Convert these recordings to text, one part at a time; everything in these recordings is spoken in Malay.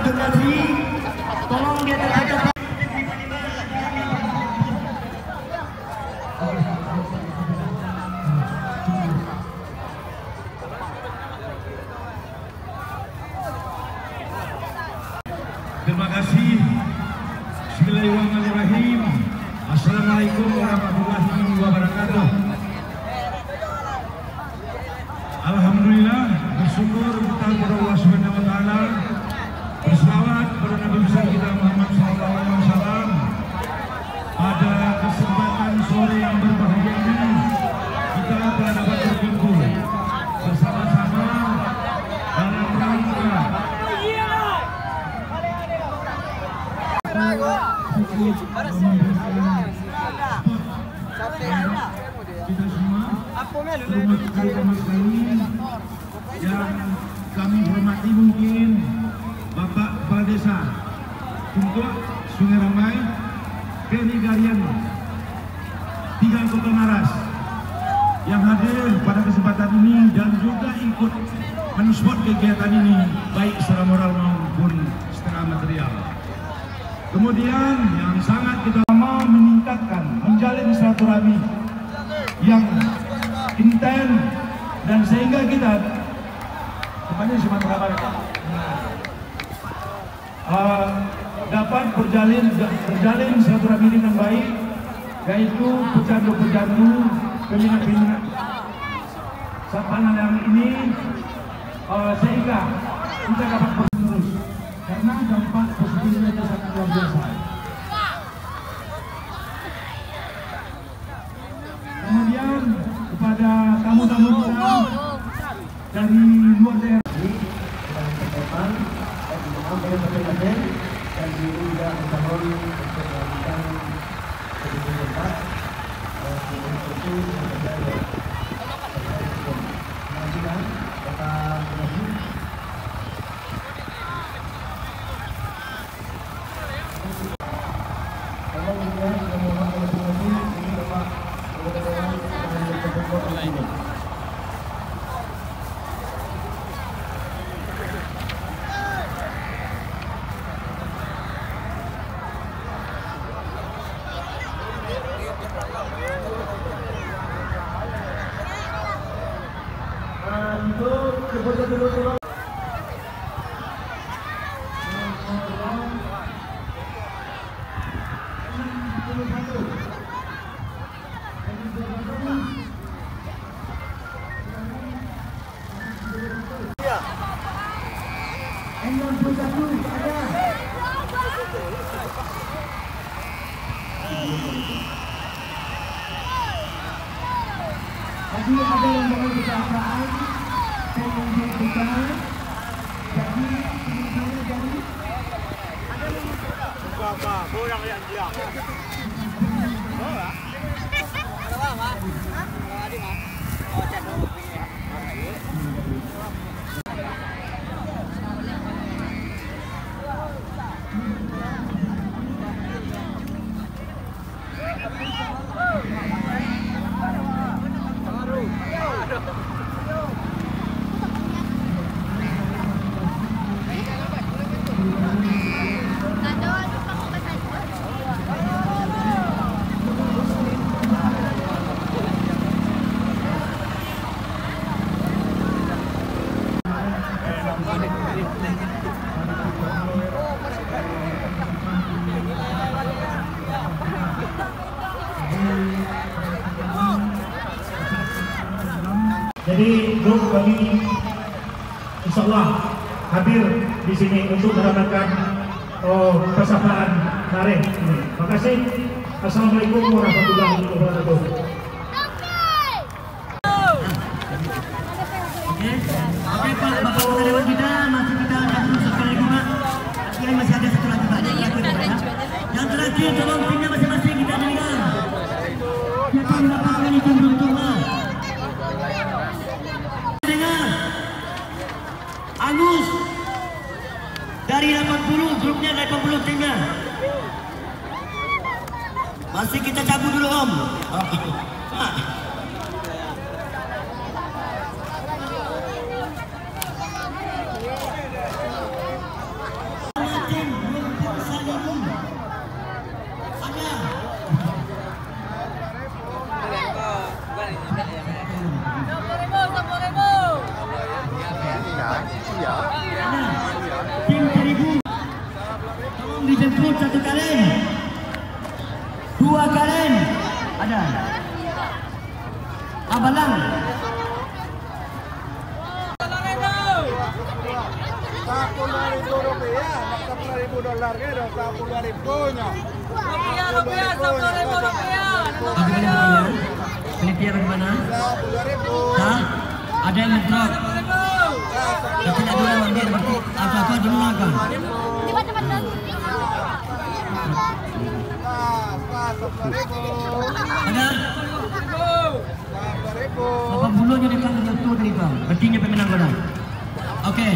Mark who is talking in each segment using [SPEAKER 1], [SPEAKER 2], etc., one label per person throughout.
[SPEAKER 1] donasi, tolong dia tertutup.
[SPEAKER 2] Terima kasih. Bismillahirrahmanirrahim. Assalamualaikum warahmatullahi wabarakatuh. Alhamdulillah, bersyukur kita kepada Allah Subhanahu wa taala. Berselawat kepada Nabi besar kita Muhammad SAW. Pada kesempatan sore yang berbahagia ini, kita telah dapat berkumpul bersama-sama dalam rangka kita semua yang kami hormati, mungkin Bapak Kepala Desa untuk Sungai Ramai, Kenny Garian, Tiga Kota Maras yang hadir pada kesempatan ini dan juga ikut mensupport kegiatan ini baik secara moral maupun secara material. Kemudian yang sangat kita mau meningkatkan, menjalin silaturahmi yang intens dan sehingga kita depannya Sumatera Barat dapat berjalin silaturahmi dengan baik, yaitu pecandu-pecandu, pembina-pembina Sapanan ini, sehingga kita dapat terus karena dampak positifnya itu sangat luar biasa. Kemudian kepada tamu-tamu kita dari luar daerah dan juga mohon untuk melakukan kebutuhan tempat itu mengajukan Bapak Penasihat. Kalau kemudian kita mohon oleh penasihat ini Bapak Dewan ini. Untuk kebutuhan dulu. Tadi ada yang dengan kecelakaan, saya ingin kita jadi misalnya jadi apa kurang yang dia. Ada apa? Ada mah. Oh, cek dulu ya. Jadi grup kami insya Allah hadir di sini untuk meramaikan persapaan Nareh ini. Terima kasih. Assalamualaikum warahmatullahi wabarakatuh. Oke Pak, Bapak Kepala Dewan kita masih kita akan terus sekali lagi Pak. Masih ada satu lagi Pak. Yang terakhir tolong timnya masing-masing kita dengar. Siapa mendapatkan izin beruntung Pak? Agus dari 80, grupnya 80 timnya. Masih kita cabut dulu Om. jemput 1 kalen. 2 kalen. Ada. Abalang.
[SPEAKER 3] Rupiah, $40,000 que era $40,000 nya.
[SPEAKER 4] Rupiah,
[SPEAKER 2] Penitia bagaimana?
[SPEAKER 3] $40,000.
[SPEAKER 2] Hah? Ada yang ngedrop. Tapi tidak dulu ambil berarti apa-apa dulu langkah.
[SPEAKER 3] Pas, $40,000.
[SPEAKER 2] Ada?
[SPEAKER 3] 40,000.
[SPEAKER 2] 80 nya dekat dengan tu tadi bang. Berarti pemenang kau dah. Okey.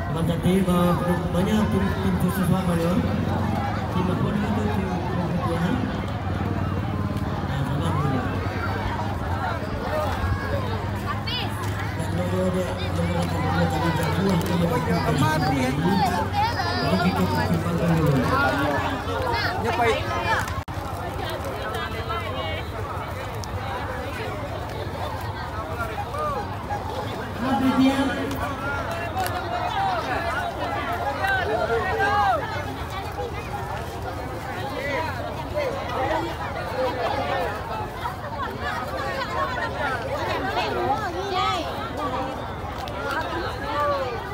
[SPEAKER 2] Abang cantik, banyak tim khusus apa ya? Tim apa nama tu? Tim kemudian. Sabar dulu. Kalau dia mengatakan tadi jauh ke mati ya. Kalau kita timbangkan dulu.
[SPEAKER 3] Nyapai.
[SPEAKER 2] Apa dia?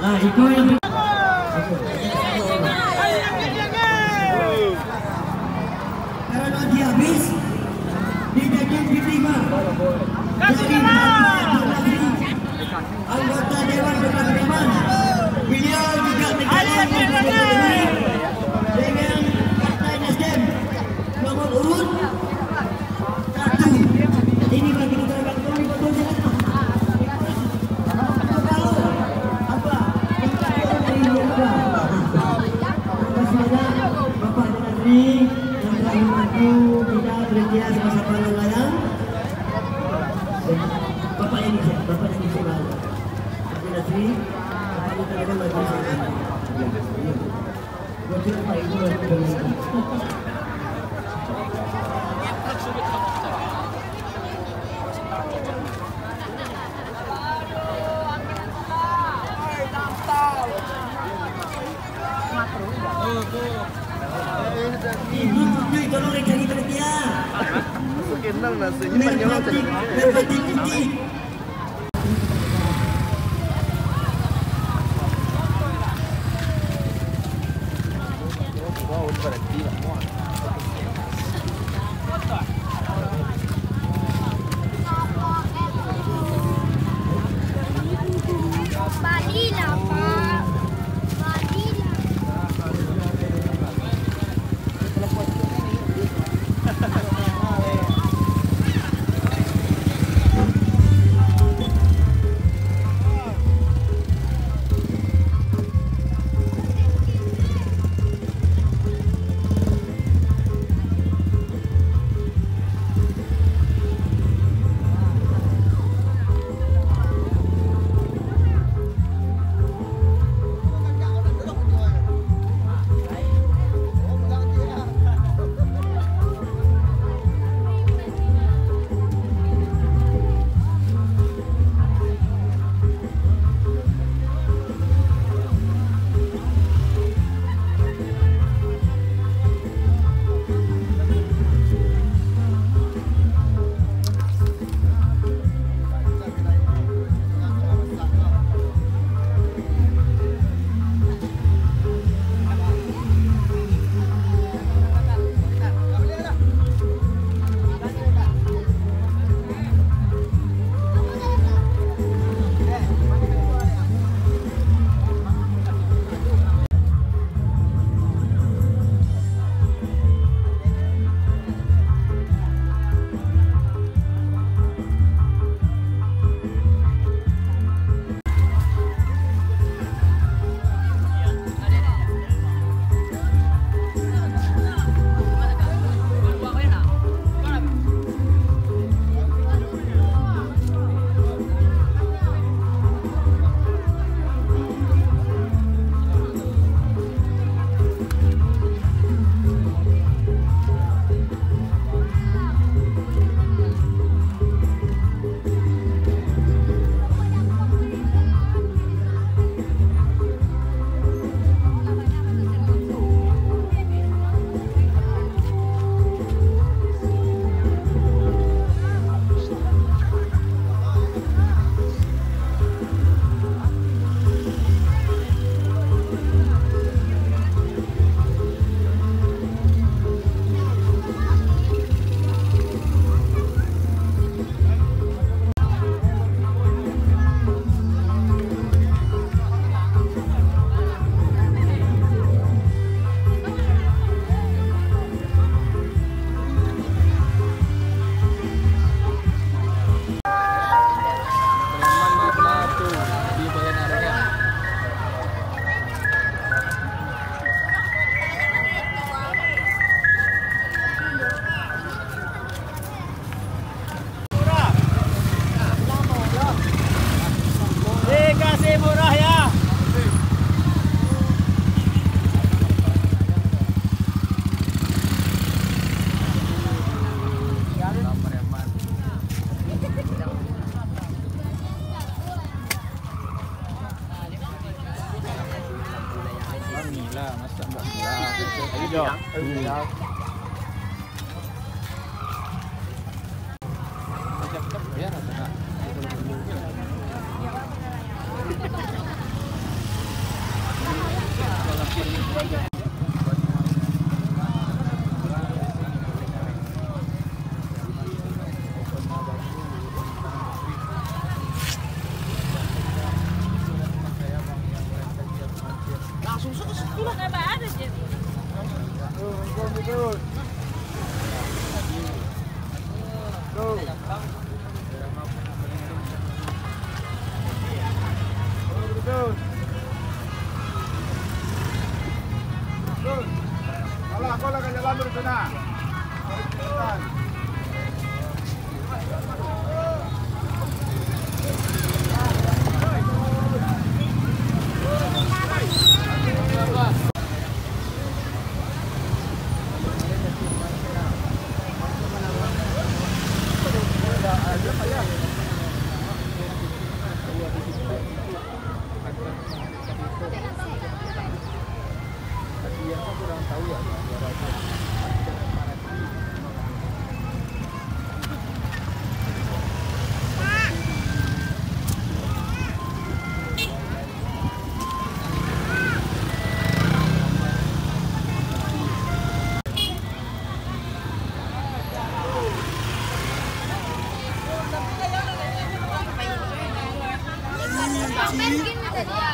[SPEAKER 2] Nah, itu yang karena dia habis dijadikan diterima jadi anggota Dewan Perwakilan. Beliau juga mencalon dengan Partai Nasdem nomor urut 1. Ini bagi keterangan kami betul tidak? Bapak Menteri yang telah membantu kita berjaya sama-sama nelayan. Bapak ini Bapak Menteri, Bapak kita dengan majelis. Wajib Pak Ibu dan Ibu Putri tolong cari panitia.
[SPEAKER 3] Kenal nasinya panjang.
[SPEAKER 2] Merpati putih.
[SPEAKER 3] masa Mbak. Ayo dong. Siap-siap biar ada.
[SPEAKER 4] Langsung ke sekolah nggak ada jadi.
[SPEAKER 3] Alah, kau lah jalan dari sana. Kurang tahu ya.
[SPEAKER 4] Mungkin ada dia.